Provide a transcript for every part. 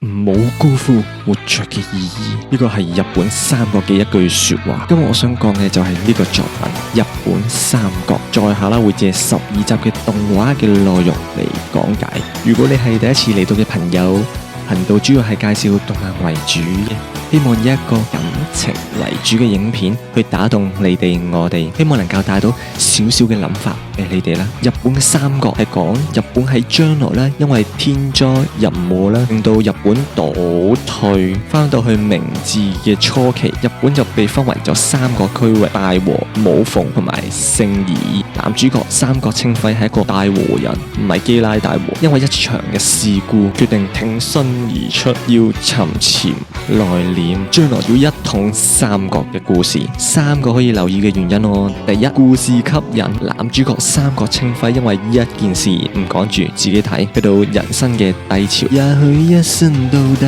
唔好辜負活着嘅意義。呢個係日本三國嘅一句說話。今日我想講嘅就係呢個作品《日本三國》，在下啦會借12集嘅動畫嘅內容嚟講解。如果你係第一次嚟到嘅朋友，頻道主要係介紹動漫為主嘅，希望以一個感情為主嘅影片去打動你哋我哋，希望能夠帶到少少嘅諗法俾你哋啦。日本嘅三國係講日本喺將來咧，因為天災人禍啦，令到日本倒退，翻到去明治嘅初期，日本就被分為咗3個區域：大和、武鳳同埋勝義。男主角三國清輝係一個大和人，唔係基拉大和，因為一場嘅事故，決定挺身而出，要沉潛內斂，將來要一統三國嘅故事。3個可以留意嘅原因哦。第一，故事吸引，男主角三國清輝因為呢一件事唔趕住自己睇，去到人生嘅低潮，也許一生到底，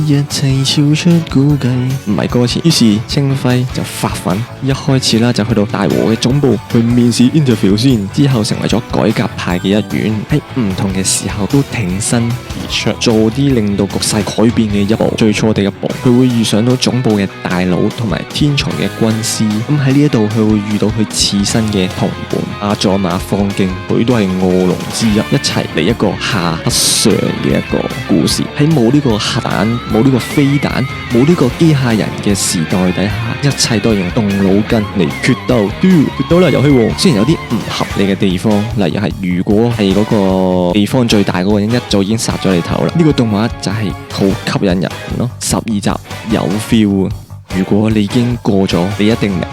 一切超出估計，唔係歌詞。於是清輝就發奮，一開始啦就去到大和嘅總部去面試 interview 先，之後成為咗改革派嘅一員，喺唔同嘅時候都挺身而出，做啲令到局勢改變嘅一步。最初第一步，佢會遇上到總部嘅大佬同埋天才嘅軍師，咁喺呢一度佢會遇到佢刺身嘅同伴阿佐馬方敬，佢都係臥龍之一，一齊嚟一個下克上嘅一個故事。喺冇呢個核彈、冇呢個飛彈、冇呢個機械人嘅時代底下，一切都係用動腦筋嚟決鬥。決鬥啦，遊戲王！雖然有啲唔合理嘅地方，例如係如果係嗰個地方最大嗰個人一早已經殺咗你頭啦，呢個動畫就係好吸引人咯。12集有 feel 啊！如果你已經過咗，你一定明白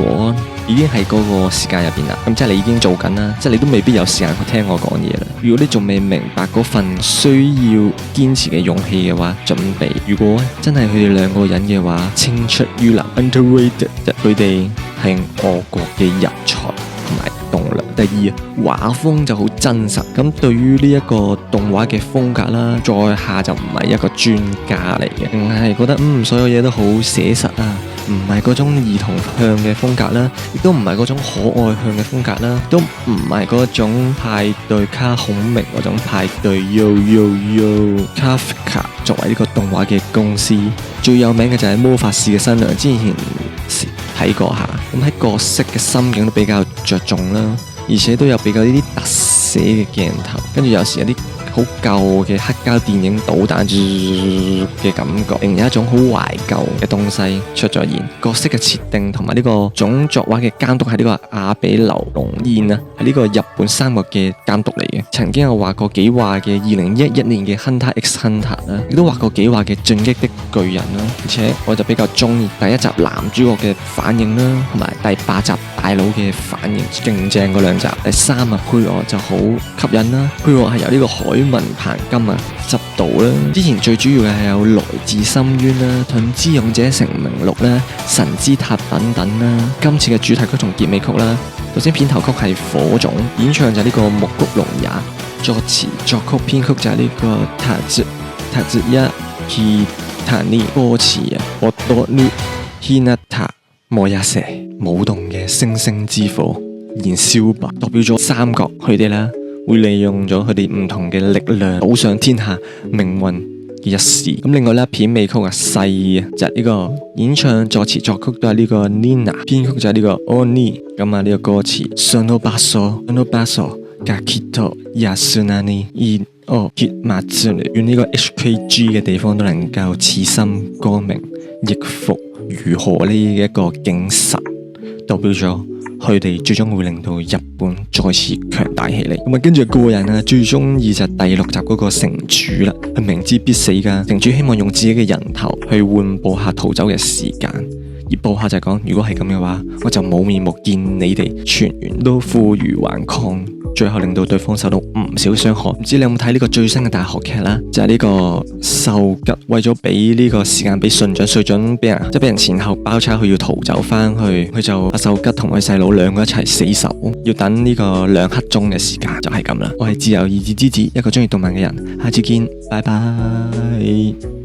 已經喺嗰個時間入邊啦，咁即係你已經做緊啦，即係你都未必有時間去聽我講嘢啦。如果你仲未明白嗰份需要堅持嘅勇氣嘅話，準備。如果真係佢哋兩個人嘅話，青出於藍 underrated， 佢哋係我國嘅人才同埋動力。第二，畫風就好真實。咁對於呢一個動畫嘅風格啦，在下就唔係一個專家嚟嘅，淨係覺得所有嘢都好寫實啊，唔係嗰種兒童向嘅風格啦，亦都唔係嗰種可愛向嘅風格啦，都唔係嗰種派對卡孔明嗰種派對 Kafka 作為呢個動畫嘅公司，最有名嘅就係魔法師嘅新娘，之前睇過下，咁喺角色嘅心境都比較着重啦，而且都有比較呢啲特寫嘅鏡頭，跟住有時有啲好舊嘅黑膠電影導彈嘅感覺，另有一種好懷舊嘅東西出咗現。角色嘅設定同埋呢個總作畫嘅監督係呢個阿比留龍彥啊，係呢個日本三國嘅監督嚟嘅。曾經有畫過幾話嘅2011年嘅 Hunter x Hunter 啦，亦都畫過幾話嘅進擊的巨人啦。而且我就比較中意第一集男主角嘅反應啦，同埋第8集大佬嘅反應，勁正嗰2集。第3啊配樂就好吸引啦，配樂係由呢個海文彭金啊執導啦。之前最主要嘅係有來自深淵啦、盾之勇者成名錄啦、神之塔等等啦。今次嘅主題曲同結尾曲啦，首先片頭曲係火種，演唱就係呢個木谷龍也，作詞作曲編曲就係呢個塔子一希塔尼，歌詞啊我多呢希納塔莫亞蛇，舞動嘅星星之火燃燒吧，代表咗三國佢哋啦，會利用咗佢哋唔同嘅力量，賭上天下命運嘅一時。咁另外咧，片尾曲啊細啊，就係呢個演唱作詞作曲都係呢個 Nina， 編曲就係呢個 Oni。咁啊呢個歌詞Sono basso gakito yasunani in o kitmatsuru， 願呢個 HKG 嘅地方都能夠此心歌鳴，亦復如何呢一個警察，代表咗佢哋最終會令到日本再次強大起嚟。咁啊，跟住個人啊，最中意就係第6集嗰個城主啦，係明知必死噶。城主希望用自己嘅人頭去換部下逃走嘅時間，而部下就係講，如果係咁嘅話，我就冇面目見你哋全員都負隅頑抗，最後令到對方受到唔少傷害。唔知你有冇睇呢個最新嘅大學劇啦？就係呢個秀吉為咗俾呢個時間俾信長，水準俾人即係俾人前後包抄，佢要逃走翻去，佢就阿秀吉同佢細佬兩個一齊死守，要等呢個2刻鐘嘅時間，就係咁啦。我係自由意志之子，一個中意動漫嘅人，下次見，拜拜。